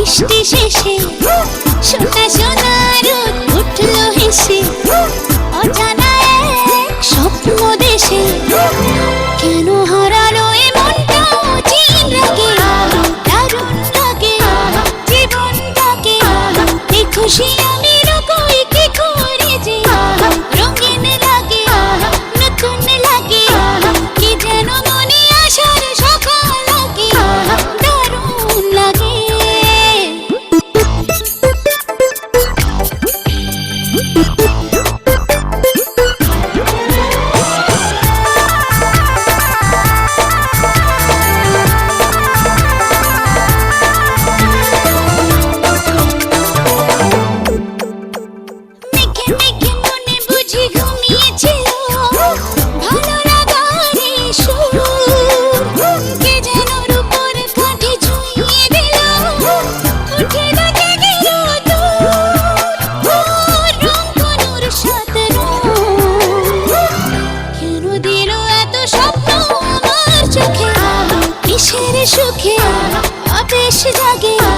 বৃষ্টি শেষে সোনা সোনা রোদ উঠলো হেসে অজানা এক স্বপ্ন দেশে কেন হারালো এ মনটা চিন লাগে দারুণ লাগে জীবনটাকে এই খুশি আমি রকই কি করে যে রঙিন লাগে নতুন লাগে কি যেন মনে আসার সকাল লাগে দারুণ লাগে সুখে আবেশ জাগে।